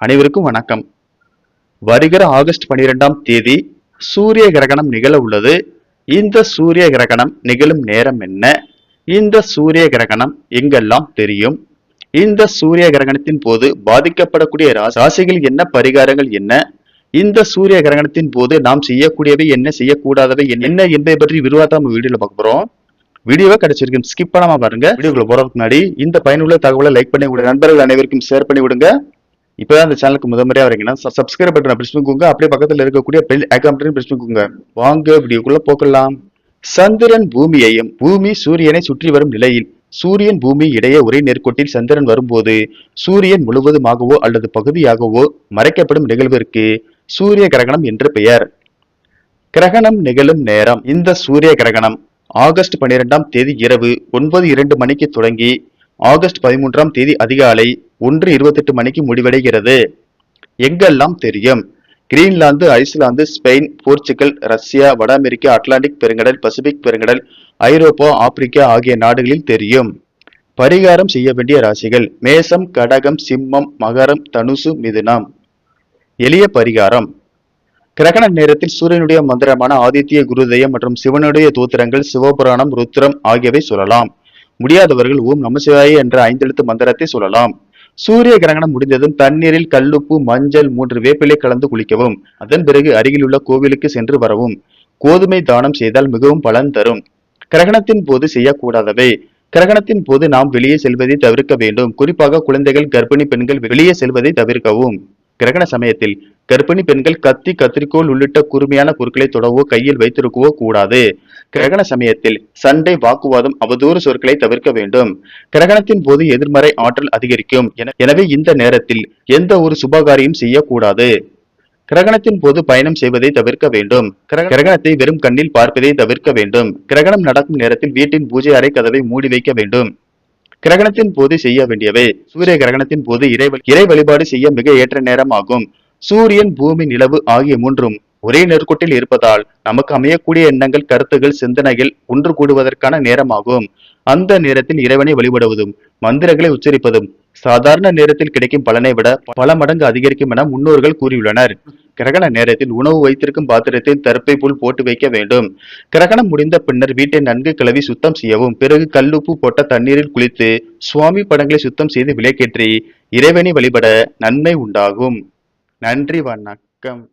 அனைவருக்கும் வணக்கம். வருகிற ஆகஸ்ட் 12ஆம் தேதி சூரிய கிரகணம் நிகழ உள்ளது. இந்த சூரிய கிரகணம் நிகழும் நேரம் என்ன? இந்த சூரிய கிரகணம் எங்கெல்லாம் தெரியும்? இந்த சூரிய கிரகணத்தின் போது பாதிக்கப்படக்கூடிய ராசிகள் என்ன, பரிகாரங்கள் என்ன? இந்த சூரிய கிரகணத்தின் போது நாம் செய்யக்கூடியவை என்ன, செய்யக்கூடாதவை என்ன என்பதை பற்றி விரிவாக நம்ம வீடியோல பார்க்க போறோம். வீடியோவை கிடைச்சிருக்கும், ஸ்கிப் பண்ணாம பாருங்க. வீடியோக்குள்ள போறதுக்கு முன்னாடி இந்த பயனுள்ள தகவலை லைக் பண்ணி விடுங்க, நண்பர்கள் அனைவருக்கும் ஷேர் பண்ணி விடுங்க. இப்பதான் இந்த சேனலுக்கு முதன்முறையா வரீங்கன்னா சப்ஸ்கிரைப் பட்டனை பிரஸ் பண்ணிக்கோங்க. அப்படியே பக்கத்தில் இருக்கக்கூடிய பெல் ஐகான் பிரஸ் பண்ணிக்கோங்க. வாங்க வீடியோக்குள்ள போகலாம். சந்திரன் பூமியையும் பூமி சூரியனை சுற்றி வரும் நிலையில் சூரியன் பூமி இடையே ஒரே நேர்கோட்டில் சந்திரன் வரும்போது சூரியன் முழுவதுமாகவோ அல்லது பகுதியாகவோ மறைக்கப்படும் நிகழ்விற்கு சூரிய கிரகணம் என்று பெயர். கிரகணம் நிகழும் நேரம். இந்த சூரிய கிரகணம் ஆகஸ்ட் 12ஆம் தேதி இரவு 9:02 மணிக்கு தொடங்கி ஆகஸ்ட் 13ஆம் தேதி அதிகாலை 1:28 மணிக்கு முடிவடைகிறது. எங்கெல்லாம் தெரியும்? Greenland, Iceland, Spain, Portugal, Russia, வட அமெரிக்கா, அட்லாண்டிக் பெருங்கடல், பசிபிக் பெருங்கடல், ஐரோப்பா, ஆப்பிரிக்கா ஆகிய நாடுகளில் தெரியும். பரிகாரம் செய்ய வேண்டிய ராசிகள்: மேசம், கடகம், சிம்மம், மகரம், தனுசு, மிதுனம். எளிய பரிகாரம்: கிரகண நேரத்தில் சூரியனுடைய மந்திரமான ஆதித்ய குருதயம் மற்றும் சிவனுடைய தோத்திரங்கள், சிவபுராணம், ருத்ரம் ஆகியவை சொல்லலாம். முடியாதவர்கள் ஓம் நமசிவாய என்ற 5 எழுத்து மந்திரத்தை சொல்லலாம். சூரிய கிரகணம் முடிந்ததும் தண்ணீரில் கல்லுப்பு, மஞ்சள், 3 வேப்பிலை கலந்து குளிக்கவும். அதன் பிறகு அருகிலுள்ள கோவிலுக்கு சென்று வரவும். கோதுமை தானம் செய்தால் மிகவும் பலன் தரும். கிரகணத்தின் போது செய்யக்கூடாதவை: கிரகணத்தின் போது நாம் வெளியே செல்வதை தவிர்க்க வேண்டும். குறிப்பாக குழந்தைகள், கர்ப்பிணி பெண்கள் வெளியே செல்வதை தவிர்க்கவும். கிரகண சமயத்தில் கர்ப்பிணி பெண்கள் கத்தி, கத்திரிக்கோள் உள்ளிட்ட கூர்மையான பொருட்களை தொடவோ கையில் வைத்திருக்கவோ கூடாது. கிரகண சமயத்தில் சண்டை, வாக்குவாதம், அவதூறு சொற்களை தவிர்க்க வேண்டும். கிரகணத்தின் போது எதிர்மறை ஆற்றல் அதிகரிக்கும். எனவே இந்த நேரத்தில் எந்த ஒரு சுபகாரியம் செய்யக்கூடாது. கிரகணத்தின் போது பயணம் செய்வதை தவிர்க்க வேண்டும். கிரகணத்தை வெறும் கண்ணில் பார்ப்பதை தவிர்க்க வேண்டும். கிரகணம் நடக்கும் நேரத்தில் வீட்டின் பூஜை அறை கதவை மூடி வைக்க வேண்டும். கிரகணத்தின் போது செய்ய வேண்டியவை: சூரிய கிரகணத்தின் போது இறை வழிபாடு செய்ய மிக ஏற்ற நேரம் ஆகும். சூரியன், பூமி, நிலவு ஆகிய மூன்றும் ஒரே நேர்கோட்டில் இருப்பதால் நமக்கு அமையக்கூடிய எண்ணங்கள், கருத்துகள், சிந்தனைகள் ஒன்று கூடுவதற்கான நேரமாகும். அந்த நேரத்தில் இறைவனை வழிபடுவதும் மந்திரங்களை உச்சரிப்பதும் சாதாரண நேரத்தில் கிடைக்கும் பலனை விட பல மடங்கு அதிகரிக்கும் என முன்னோர்கள் கூறியுள்ளனர். கிரகண நேரத்தில் உணவு வைத்திருக்கும் பாத்திரத்தில் தர்ப்பை புல் போட்டு வைக்க வேண்டும். கிரகணம் முடிந்த பின்னர் வீட்டை நன்கு கழுவி சுத்தம் செய்யவும். பிறகு கல்லுப்பு போட்ட தண்ணீரில் குளித்து சுவாமி படங்களை சுத்தம் செய்து விளக்கேற்றி இறைவனை வழிபட நன்மை உண்டாகும். நன்றி, வணக்கம்.